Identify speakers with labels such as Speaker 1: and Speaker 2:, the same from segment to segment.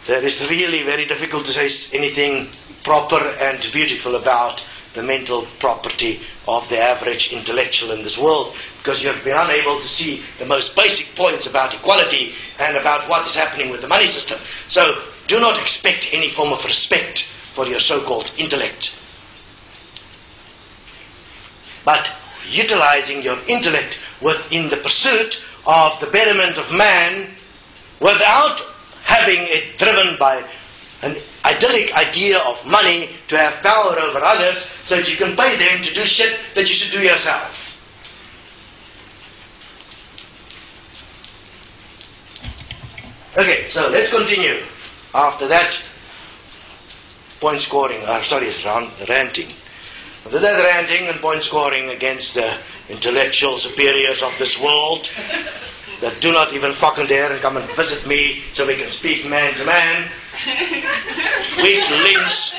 Speaker 1: that it's really very difficult to say anything proper and beautiful about the mental property of the average intellectual in this world, because you have been unable to see the most basic points about equality and about what is happening with the money system. So do not expect any form of respect for your so-called intellect. But utilizing your intellect within the pursuit of the betterment of man without having it driven by an idyllic idea of money to have power over others so that you can pay them to do shit that you should do yourself. Okay, so let's continue. After that, point scoring, ranting. After that ranting and point scoring against the intellectual superiors of this world that do not even fucking dare and come and visit me so we can speak man to man. Weak links.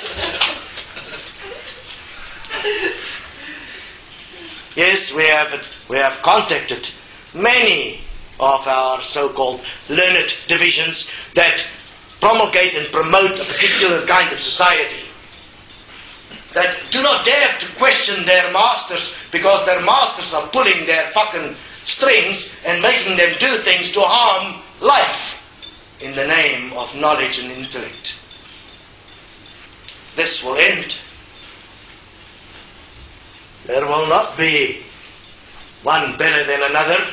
Speaker 1: Yes, we have contacted many of our so-called learned divisions that promulgate and promote a particular kind of society, that do not dare to question their masters because their masters are pulling their fucking strings and making them do things to harm life in the name of knowledge and intellect. This will end. There will not be one better than another.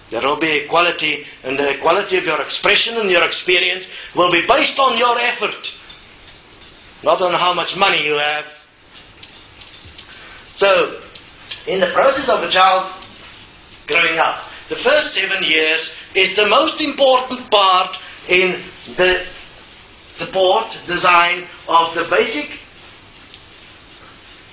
Speaker 1: There will be equality, and the equality of your expression and your experience will be based on your effort, not on how much money you have. So, in the process of a child growing up, the first 7 years is the most important part in the support, design of the basic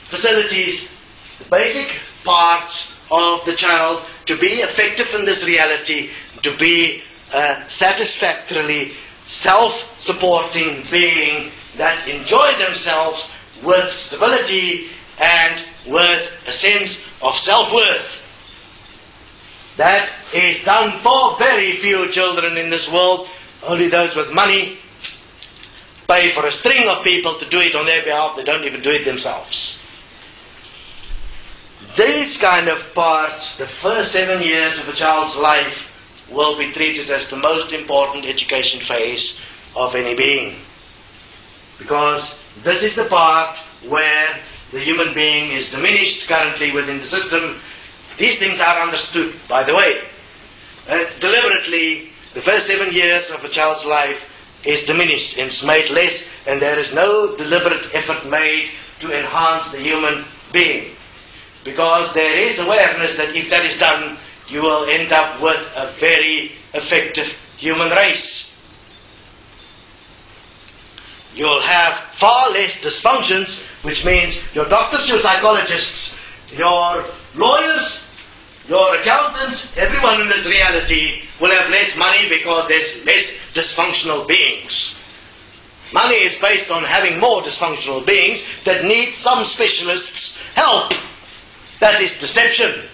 Speaker 1: facilities, the basic parts of the child to be effective in this reality, to be a satisfactorily self-supporting being that enjoy themselves with stability and with a sense of self-worth. That is done for very few children in this world. Only those with money pay for a string of people to do it on their behalf. They don't even do it themselves. These kind of parts, the first 7 years of a child's life, will be treated as the most important education phase of any being. Because this is the part where the human being is diminished currently within the system. These things are understood, by the way. Deliberately, the first 7 years of a child's life is diminished and is made less, and there is no deliberate effort made to enhance the human being. Because there is awareness that if that is done, you will end up with a very effective human race. You will have far less dysfunctions, which means your doctors, your psychologists, your lawyers, your accountants, everyone in this reality will have less money because there's less dysfunctional beings. Money is based on having more dysfunctional beings that need some specialists' help. That is deception.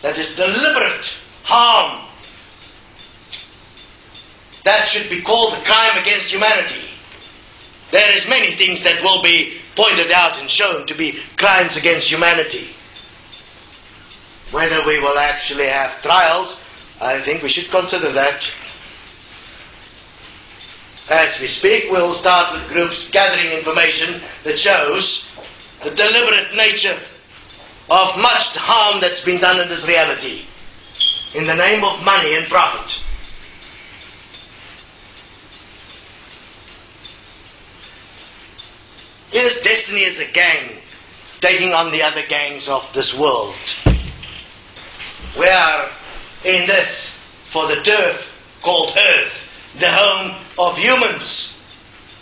Speaker 1: That is deliberate harm. That should be called a crime against humanity. There is many things that will be pointed out and shown to be crimes against humanity. Whether we will actually have trials, I think we should consider that. As we speak, we'll start with groups gathering information that shows the deliberate nature of much harm that's been done in this reality in the name of money and profit. Yes, destiny is a gang taking on the other gangs of this world. We are in this for the turf called Earth, the home of humans.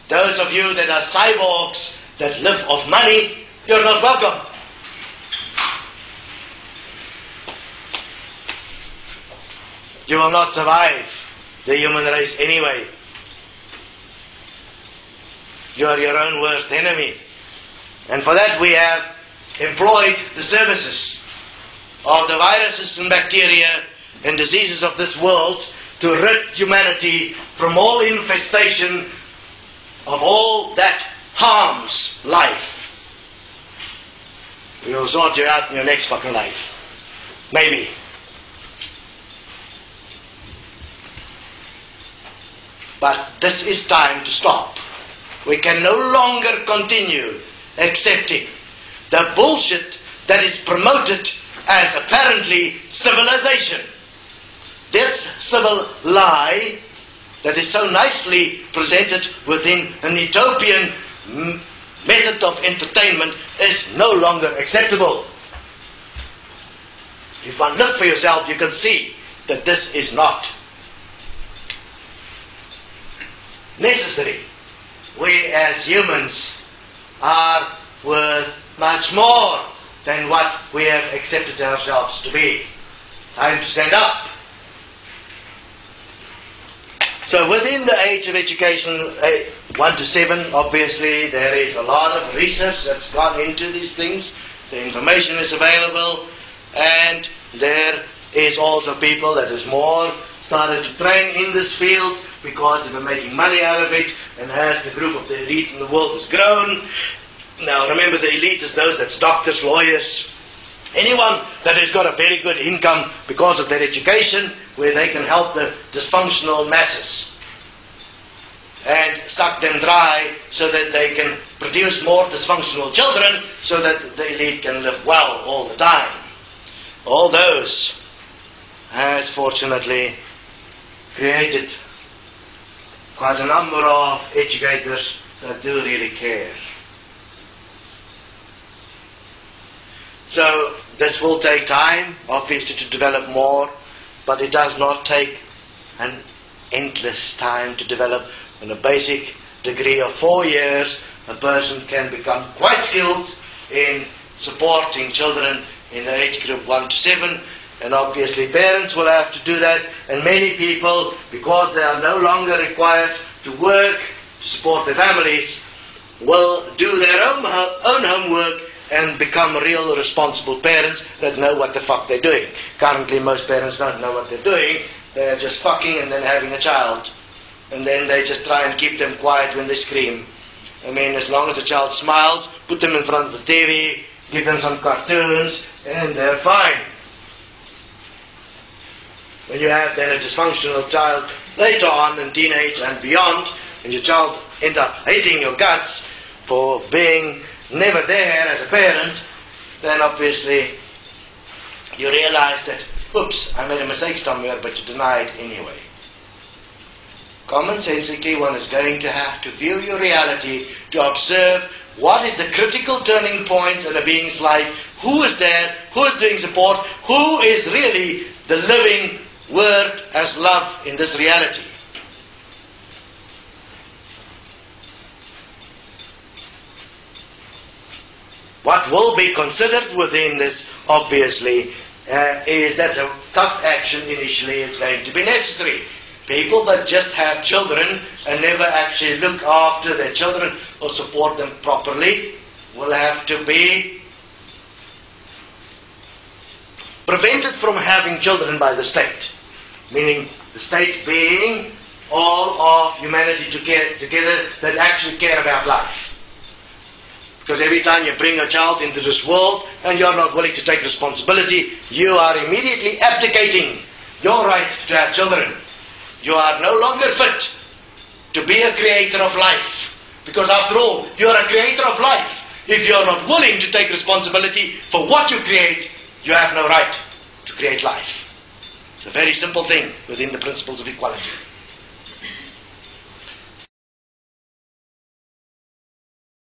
Speaker 1: Those of you that are cyborgs that live off money, you're not welcome. You will not survive the human race anyway. You are your own worst enemy. And for that we have employed the services of the viruses and bacteria and diseases of this world to rid humanity from all infestation of all that harms life. We will sort you out in your next fucking life. Maybe. But this is time to stop. We can no longer continue accepting the bullshit that is promoted as apparently civilization. This civil lie that is so nicely presented within an utopian method of entertainment is no longer acceptable. If one look for yourself, you can see that this is not necessary. We as humans are worth much more than what we have accepted ourselves to be. Time to stand up. So within the age of education, 1 to 7, obviously there is a lot of research that's gone into these things. The information is available, and there is also people that is more started to train in this field because they were making money out of it, and as the group of the elite in the world has grown. Now remember, the elite is those that's doctors, lawyers, anyone that has got a very good income because of their education, where they can help the dysfunctional masses and suck them dry so that they can produce more dysfunctional children so that the elite can live well all the time. All those has fortunately created quite a number of educators that do really care. So this will take time, obviously, to develop more, but it does not take an endless time to develop. In a basic degree of 4 years, a person can become quite skilled in supporting children in the age group 1 to 7, and obviously parents will have to do that, and many people, because they are no longer required to work to support their families, will do their own homework and become real responsible parents that know what the fuck they're doing. Currently most parents don't know what they're doing. They're just fucking and then having a child, and then they just try and keep them quiet when they scream. I mean, as long as the child smiles, put them in front of the TV, give them some cartoons, and they're fine. When you have then a dysfunctional child later on in teenage and beyond, and your child ends up hating your guts for being never there as a parent, then obviously you realize that, oops, I made a mistake somewhere, but you deny it anyway. Commonsensically, one is going to have to view your reality to observe what is the critical turning point in a being's life, who is there, who is doing support, who is really the living word as love in this reality. What will be considered within this, obviously, is that a tough action initially is going to be necessary. People that just have children and never actually look after their children or support them properly will have to be prevented from having children by the state. Meaning the state being all of humanity together that actually care about life. Because every time you bring a child into this world and you're not willing to take responsibility, you are immediately abdicating your right to have children. You are no longer fit to be a creator of life. Because after all, you are a creator of life. If you are not willing to take responsibility for what you create, you have no right to create life. It's a very simple thing within the principles of equality.